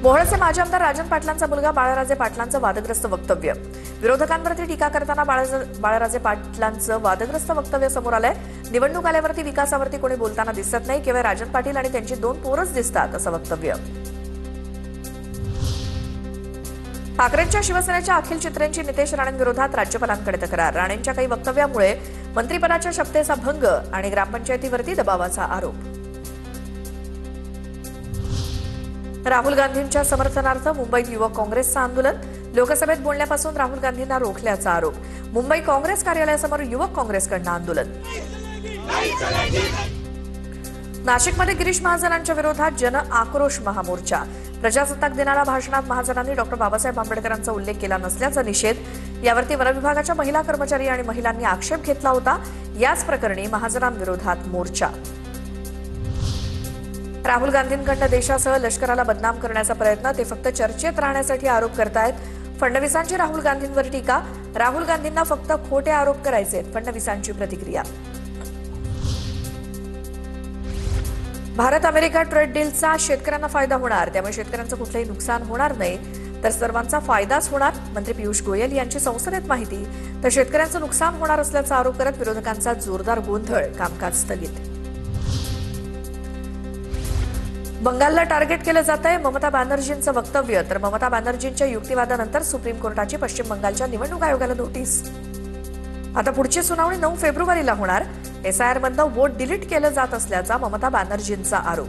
मोहोळचे माजी आमदार राजन पाटलांचा मुलगा बाळराजे पाटलांचं वादग्रस्त वक्तव्य। विरोधकांवरती टीका करताना बाळराजे पाटलांचं वादग्रस्त वक्तव्य समोर आलंय। निवडणूक आल्यावरती विकासावरती कोणी बोलताना दिसत नाही, केवळ राजन पाटील आणि त्यांची 2 पोरच दिसतात असं वक्तव्य। ठाकरेंच्या शिवसेनेच्या अखिल चित्रेंची नितेश राणेंविरोधात राज्यपालांकडे तक्रार। राणेंच्या काही वक्तव्यामुळे मंत्रिपदाच्या शपथेचा भंग आणि ग्रामपंचायतीवरती दबावाचा आरोप। राहुल गांधींच्या समर्थनार्थ मुंबईत युवक काँग्रेसचं आंदोलन। लोकसभेत बोलण्यापासून राहुल गांधींना रोखल्याचा आरोप। मुंबई काँग्रेस कार्यालयासमोर युवक काँग्रेसकडून आंदोलन। नाशिकमध्ये गिरीश महाजनांच्या विरोधात जन आक्रोश महामोर्चा। प्रजासत्ताक दिनाला भाषणात महाजनांनी डॉ. बाबासाहेब आंबेडकरांचा उल्लेख केला नसल्याचा निषेध। यावरती वनविभागाच्या महिला कर्मचारी आणि महिलांनी आक्षेप घेतला होता। याच प्रकरणी महाजनांविरोधात मोर्चा। राहुल गांधींकडून देशासह लष्कराला बदनाम करण्याचा प्रयत्न, ते फक्त चर्चेत राहण्यासाठी आरोप करतायत। फडणवीसांची राहुल गांधींवर टीका। राहुल गांधींना फक्त खोटे आरोप करायचे, फडणवीसांची प्रतिक्रिया। भारत अमेरिका ट्रेड डीलचा शेतकऱ्यांना फायदा होणार, त्यामुळे शेतकऱ्यांचं कुठलंही नुकसान होणार नाही, तर सर्वांचा फायदाच होणार। मंत्री पियुष गोयल यांची संसदेत माहिती। तर शेतकऱ्यांचं नुकसान होणार असल्याचा आरोप करत विरोधकांचा जोरदार गोंधळ, कामकाज स्थगित। बंगालला टार्गेट केलं जातंय, ममता बॅनर्जींचं वक्तव्य। तर ममता बॅनर्जींच्या युक्तिवादानंतर सुप्रीम कोर्टाची पश्चिम बंगालच्या निवडणूक आयोगाला नोटीस। आता पुढची सुनावणी 9 फेब्रुवारीला होणार। एसआयआर मधनं वोट डिलीट केलं जात असल्याचा ममता बॅनर्जींचा आरोप।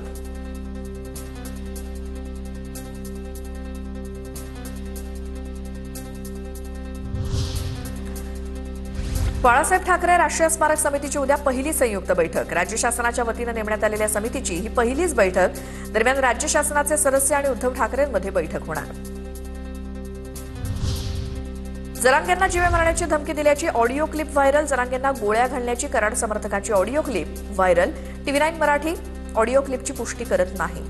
बाळासाहेब ठाकरे राष्ट्रीय स्मारक समितीची उद्या पहिली संयुक्त बैठक। राज्य शासनाच्या वतीनं नेमण्यात आलेल्या समितीची ही पहिलीच बैठक। दरम्यान राज्य शासनाचे सदस्य आणि उद्धव ठाकरेंमध्ये बैठक होणार। जरांगेंना जीवे मारण्याची धमकी दिल्याची ऑडिओ क्लिप व्हायरल। जरांगेंना गोळ्या घालण्याची कराड समर्थकाची audio clip viral. TV9 Marathi audio क्लिपची पुष्टी करत नाही।